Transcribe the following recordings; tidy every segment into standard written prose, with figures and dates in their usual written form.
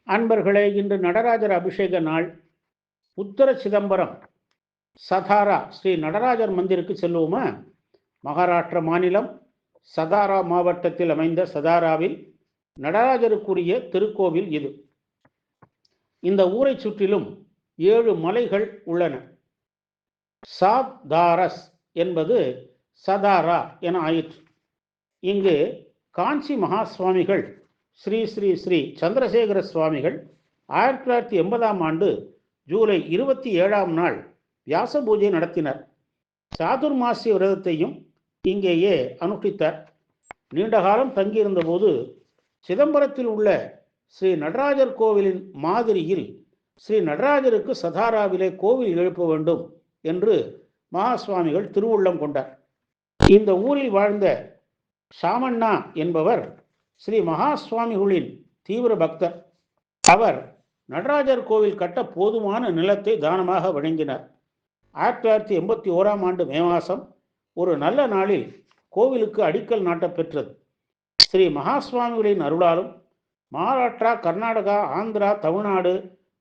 அன்பர்களே, இன்று நடராஜர் அபிஷேக நாள். உத்தர சிதம்பரம் சதாரா ஸ்ரீ நடராஜர் மந்திருக்கு செல்வோமா? மகாராஷ்டிர மாநிலம் சதாரா மாவட்டத்தில் அமைந்த சதாராவில் நடராஜருக்குரிய திருக்கோவில் இது. இந்த ஊரை சுற்றிலும் 7 மலைகள் உள்ளன. சாதாரஸ் என்பது சதாரா என ஆயிற்று. இங்கு காஞ்சி மகா சுவாமிகள் ஸ்ரீ ஸ்ரீ ஸ்ரீ சந்திரசேகர சுவாமிகள் 1980ஆம் ஆண்டு ஜூலை 27ஆம் நாள் வியாச பூஜை நடத்தினர். சாதுர்மாசிய விரதத்தையும் இங்கேயே அனுஷ்டித்தார். நீண்ட காலம் தங்கியிருந்த போது சிதம்பரத்தில் உள்ள ஸ்ரீ நடராஜர் கோவிலின் மாதிரியில் ஸ்ரீ நடராஜருக்கு சதாராவிலே கோவில் எழுப்ப வேண்டும் என்று மகா சுவாமிகள் திருவுள்ளம் கொண்டார். இந்த ஊரில் வாழ்ந்த சாமண்ணா என்பவர் ஸ்ரீ மகா சுவாமிகளின் தீவிர பக்தர். அவர் நடராஜர் கோவில் கட்ட போதுமான நிலத்தை தானமாக வழங்கினார். 1981ஆம் ஆண்டு மே மாதம் ஒரு நல்ல நாளில் கோவிலுக்கு அடிக்கல் நாட்டப்பெற்றது. ஸ்ரீ மகா சுவாமிகளின் அருளாலும் மகாராஷ்டிரா, கர்நாடகா, ஆந்திரா, தமிழ்நாடு,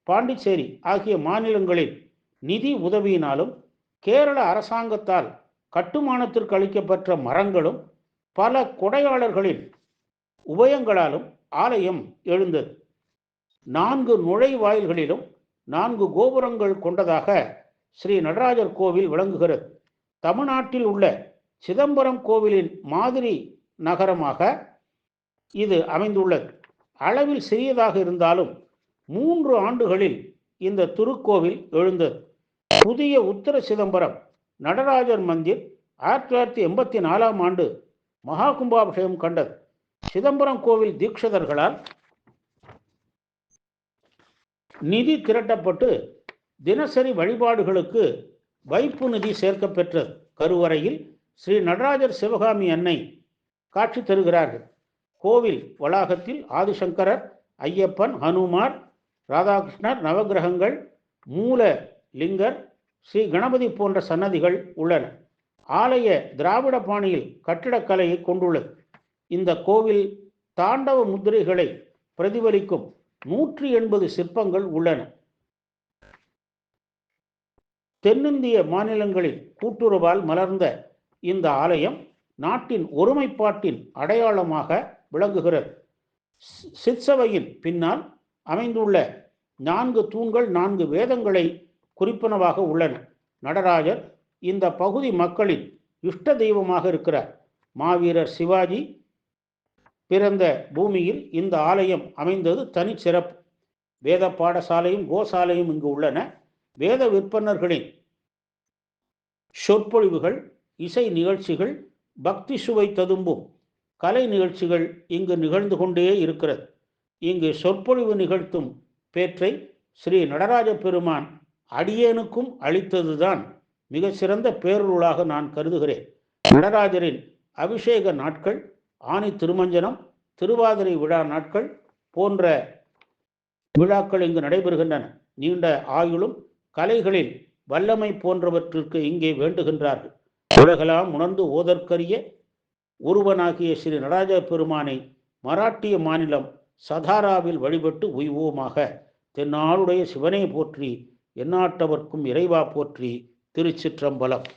பாண்டிச்சேரி ஆகிய மாநிலங்களில் நிதி உதவியினாலும் கேரள அரசாங்கத்தால் கட்டுமானத்திற்கு அளிக்கப்பட்ட மரங்களும் பல கொடையாளர்களின் உபயங்களாலும் ஆலயம் எழுந்தது. 4 நுழைவாயில்களிலும் 4 கோபுரங்கள் கொண்டதாக ஸ்ரீ நடராஜர் கோவில் விளங்குகிறது. தமிழ்நாட்டில் உள்ள சிதம்பரம் கோவிலின் மாதிரி நகரமாக இது அமைந்துள்ளது. அளவில் சிறியதாக இருந்தாலும் 3 ஆண்டுகளில் இந்த திருக்கோவில் எழுந்தது. புதிய உத்தர சிதம்பரம் நடராஜர் மந்திர் 1984ஆம் ஆண்டு மகா கும்பாபிஷேகம் கண்டது. சிதம்பரம் கோவில் தீட்சிதர்களால் நிதி திரட்டப்பட்டு தினசரி வழிபாடுகளுக்கு வைப்பு நிதி சேர்க்கப்பெற்றது. கருவறையில் ஸ்ரீ நடராஜர் சிவகாமி அன்னை காட்சி தருகிறார்கள். கோவில் வளாகத்தில் ஆதிசங்கரர், ஐயப்பன், ஹனுமார், ராதாகிருஷ்ணர், நவகிரகங்கள், மூல லிங்கர், ஸ்ரீ கணபதி போன்ற சன்னதிகள் உள்ளன. ஆலய திராவிட பாணியில் கட்டிடக்கலையை கொண்டுள்ளது. இந்த கோவில் தாண்டவ முத்திரைகளை பிரதிபலிக்கும் 180 சிற்பங்கள் உள்ளன. தென்னிந்திய மாநிலங்களில் கூட்டுறவால் மலர்ந்த இந்த ஆலயம் நாட்டின் ஒருமைப்பாட்டின் அடையாளமாக விளங்குகிறது. சிற்சபையின் பின்னால் அமைந்துள்ள 4 தூண்கள் 4 வேதங்களை குறிப்பனவாக உள்ளன. நடராஜர் இந்த பகுதி மக்களின் இஷ்ட தெய்வமாக இருக்கிறார். மாவீரர் சிவாஜி பிறந்த பூமியில் இந்த ஆலயம் அமைந்தது தனிச்சிறப்பு. வேத பாடசாலையும் கோசாலையும் இங்கு உள்ளன. வேத விற்பனர்களின் சொற்பொழிவுகள், இசை நிகழ்ச்சிகள், பக்தி சுவை ததும்பும் கலை நிகழ்ச்சிகள் இங்கு நிகழ்ந்து கொண்டே இருக்கிறது. இங்கு சொற்பொழிவு நிகழ்த்தும் பேற்றை ஸ்ரீ நடராஜ பெருமான் அடியேனுக்கும் அளித்ததுதான் மிக சிறந்த பேருளாக நான் கருதுகிறேன். நடராஜரின் அபிஷேக நாட்கள், ஆனி திருமஞ்சனம், திருவாதிரை விழா நாட்கள் போன்ற விழாக்கள் இங்கு நடைபெறுகின்றன. நீண்ட ஆயுளும் கலைகளில் வல்லமை போன்றவற்றிற்கு இங்கே வேண்டுகின்றார்கள். உலகெல்லாம் உணர்ந்து ஓதற்கரிய ஒருவனாகிய ஸ்ரீ நடராஜ பெருமானை மராட்டிய மாநிலம் சதாராவில் வழிபட்டு உய்வோமாக. தென்னாடுடைய சிவனே போற்றி, எந்நாட்டவர்க்கும் இறைவா போற்றி. திருச்சிற்றம்பலம்.